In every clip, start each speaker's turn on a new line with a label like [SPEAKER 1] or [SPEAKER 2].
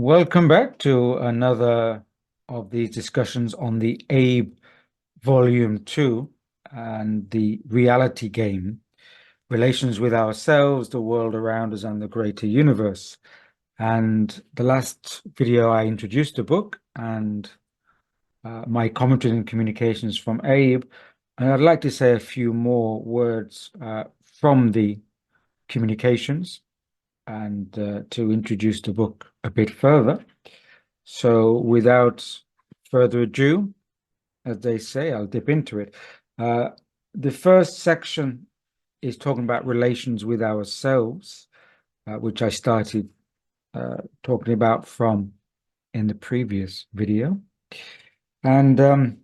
[SPEAKER 1] Welcome back to another of these discussions on the ABE Volume 2 and the reality game, relations with ourselves, the world around us, and the greater universe. And the last video, I introduced the book and my commentary and communications from ABE. And I'd like to say a few more words from the communications and to introduce the book a bit further. So without further ado, as they say, I'll dip into it. The first section is talking about relations with ourselves, which I started talking about from in the previous video. And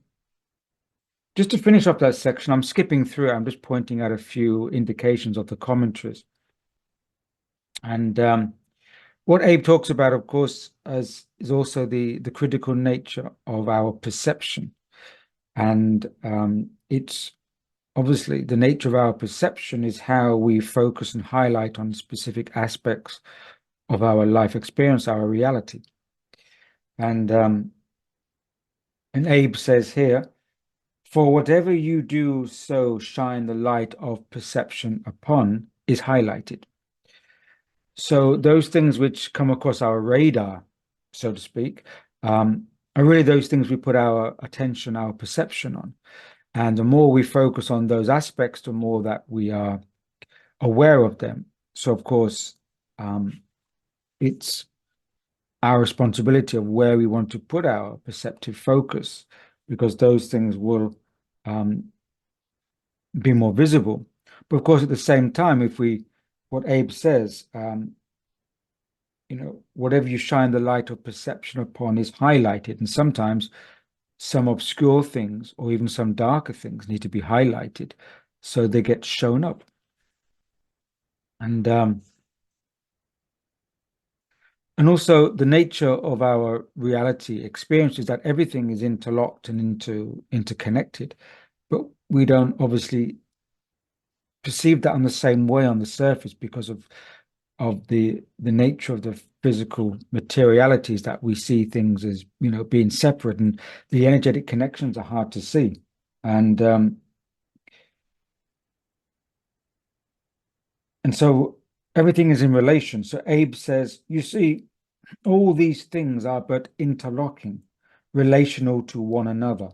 [SPEAKER 1] just to finish off that section, I'm skipping through it. I'm just pointing out a few indications of the commentaries. And what Abe talks about, of course, is also the critical nature of our perception. And it's obviously the nature of our perception is how we focus and highlight on specific aspects of our life experience, our reality. And Abe says here, for whatever you do, so shine the light of perception upon is highlighted. So those things which come across our radar, so to speak, are really those things we put our attention, our perception on. And the more we focus on those aspects, the more that we are aware of them. So, of course, it's our responsibility of where we want to put our perceptive focus, because those things will be more visible. But of course, at the same time, what Abe says, whatever you shine the light of perception upon is highlighted. And sometimes some obscure things or even some darker things need to be highlighted so they get shown up. And also the nature of our reality experience is that everything is interlocked and interconnected, but we don't obviously perceive that on the same way on the surface because of the nature of the physical materialities, that we see things as being separate, and the energetic connections are hard to see. And so everything is in relation. So Abe says, you see, all these things are but interlocking, relational to one another.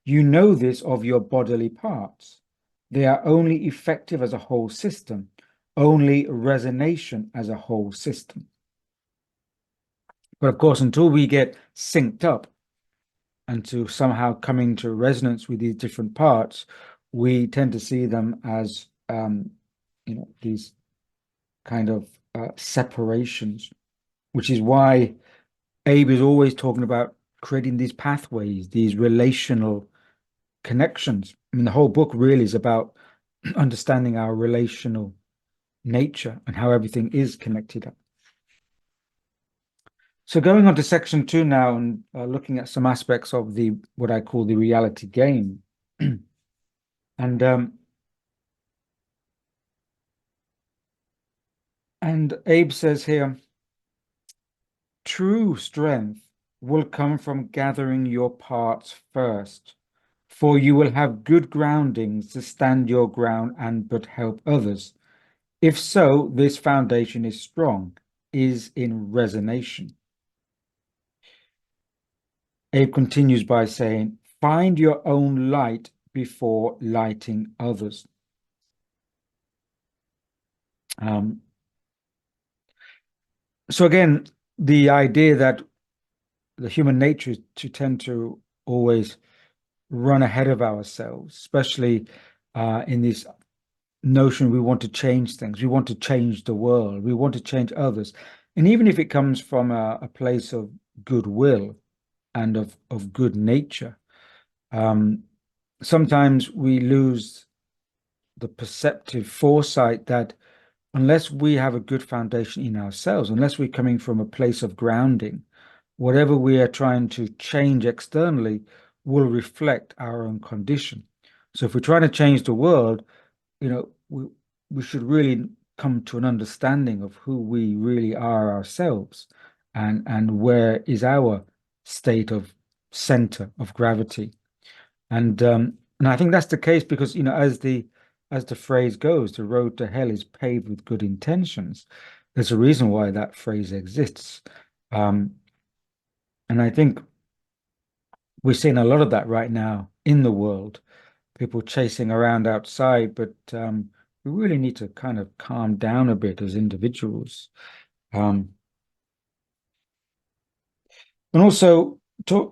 [SPEAKER 1] You know this of your bodily parts. They are only effective as a whole system, only resonation as a whole system. But of course, until we get synced up and to somehow come into resonance with these different parts, we tend to see them as these kind of separations, which is why Abe is always talking about creating these pathways, these relational connections. I mean, the whole book really is about understanding our relational nature and how everything is connected up. So going on to section 2 now, and looking at some aspects of what I call the reality game. And Abe says here, true strength will come from gathering your parts first, for you will have good groundings to stand your ground and but help others. If so, this foundation is strong, is in resonation. Abe continues by saying, find your own light before lighting others. So again, the idea that the human nature is to tend to always run ahead of ourselves, especially in this notion we want to change things, we want to change the world, we want to change others. And even if it comes from a place of goodwill and of good nature, sometimes we lose the perceptive foresight that unless we have a good foundation in ourselves, unless we're coming from a place of grounding, whatever we are trying to change externally will reflect our own condition. So if we're trying to change the world, we should really come to an understanding of who we really are ourselves and where is our state of center of gravity. And I think that's the case because, as the phrase goes, the road to hell is paved with good intentions. There's a reason why that phrase exists. Um, and I think we're seeing a lot of that right now in the world, people chasing around outside, but we really need to kind of calm down a bit as individuals. Um, and also,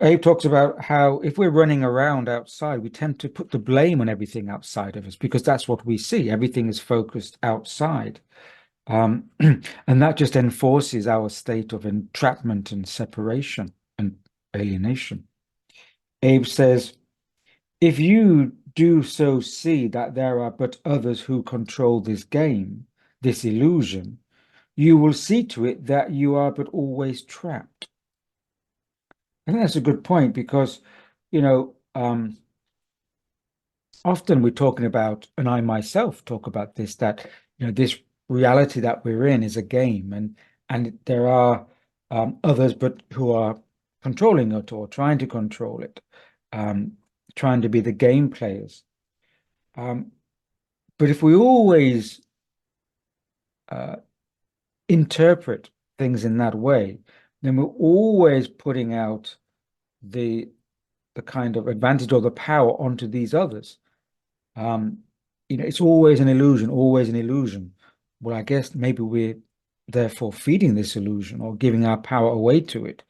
[SPEAKER 1] Abe talks about how if we're running around outside, we tend to put the blame on everything outside of us because that's what we see. Everything is focused outside. And that just enforces our state of entrapment and separation and alienation. Abe says, if you do so see that there are but others who control this game, this illusion, you will see to it that you are but always trapped. I think that's a good point because, you know, often we're talking about, and I myself talk about this, that, this reality that we're in is a game, and there are others, but who are controlling it or trying to control it, um, trying to be the game players. Um, but if we always uh, interpret things in that way, then we're always putting out the the kind of advantage or the power onto these others. Um, it's always an illusion, always an illusion. Well, I guess maybe we're therefore feeding this illusion or giving our power away to it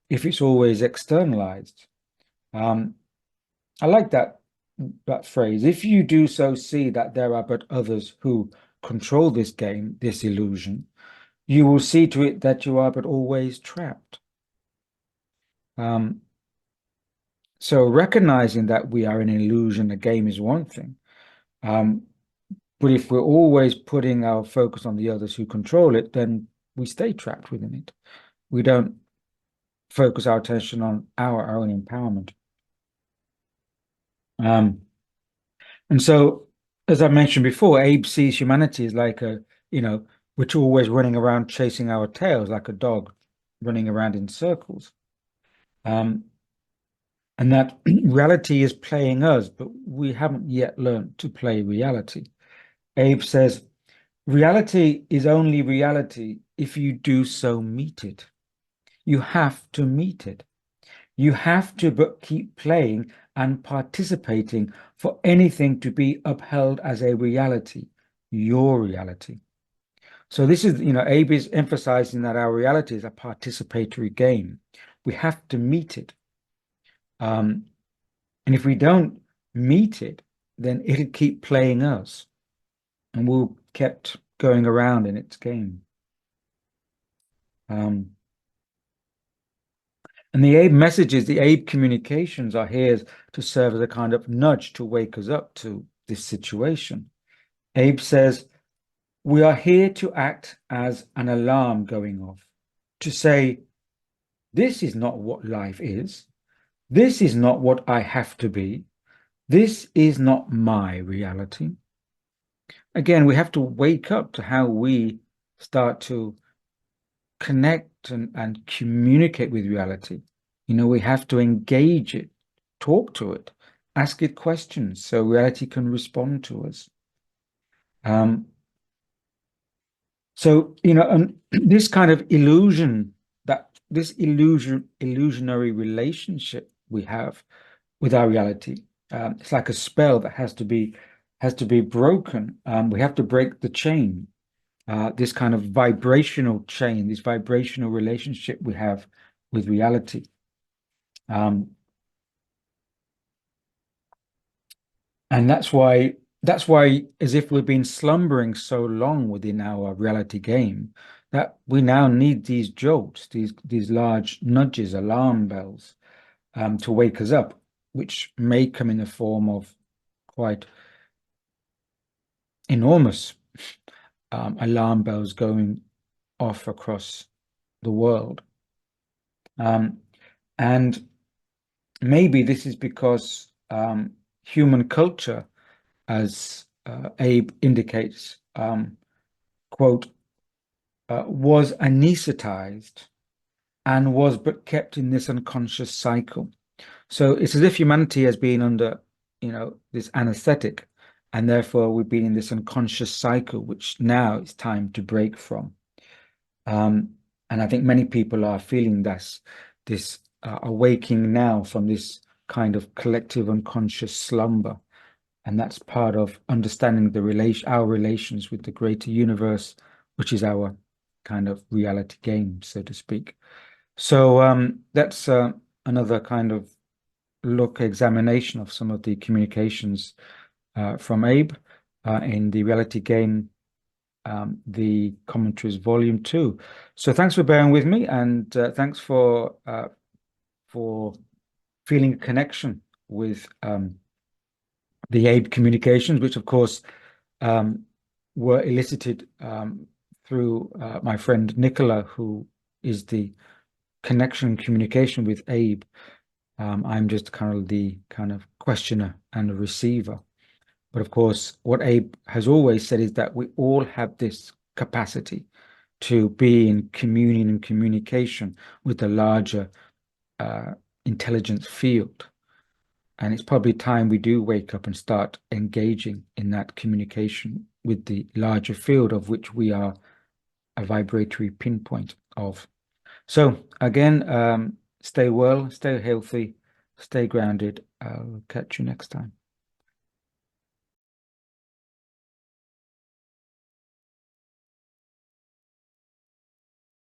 [SPEAKER 1] if it's always externalized. Um, I like that phrase. If you do so see that there are but others who control this game, this illusion, you will see to it that you are but always trapped. Um, so recognizing that we are an illusion, a game is one thing. Um, But if we're always putting our focus on the others who control it, then we stay trapped within it. We don't focus our attention on our own empowerment. Um, and so, as I mentioned before, Abe sees humanity as like we're always running around chasing our tails like a dog running around in circles. Um, and that reality is playing us, but we haven't yet learned to play reality. Abe says, reality is only reality if you do so meet it. You have to meet it. You have to but keep playing and participating for anything to be upheld as a reality, your reality. So this is, Abe is emphasizing that our reality is a participatory game. We have to meet it. Um, and if we don't meet it, then it'll keep playing us and we'll kept going around in its game. Um, and the Abe messages, the Abe communications are here to serve as a kind of nudge to wake us up to this situation. Abe says, we are here to act as an alarm going off, to say, this is not what life is. This is not what I have to be. This is not my reality. Again, we have to wake up to how we start to connect and communicate with reality. We have to engage it, talk to it, ask it questions so reality can respond to us. So, and this kind of illusionary relationship we have with our reality, it's like a spell that has to be broken. We have to break the chain, this kind of vibrational chain, this vibrational relationship we have with reality. Um, and that's why, as if we've been slumbering so long within our reality game, that we now need these jolts, these large nudges, alarm bells, to wake us up, which may come in the form of quite enormous alarm bells going off across the world. And maybe this is because human culture, as Abe indicates, quote, was anesthetized and was but kept in this unconscious cycle. So it's as if humanity has been under, this anesthetic, and therefore we've been in this unconscious cycle, which now it's time to break from. And I think many people are feeling this awaking now from this kind of collective unconscious slumber. And that's part of understanding our relations with the greater universe, which is our kind of reality game, so to speak. So that's another kind of examination of some of the communications from Abe in the reality game, the commentaries volume 2. So thanks for bearing with me, and thanks for feeling a connection with the Abe communications, which of course were elicited through my friend Nicola, who is the connection and communication with Abe. I'm just the kind of questioner and the receiver. But of course, what Abe has always said is that we all have this capacity to be in communion and communication with the larger intelligence field. And it's probably time we do wake up and start engaging in that communication with the larger field of which we are a vibratory pinpoint of. So again, stay well, stay healthy, stay grounded. I'll catch you next time.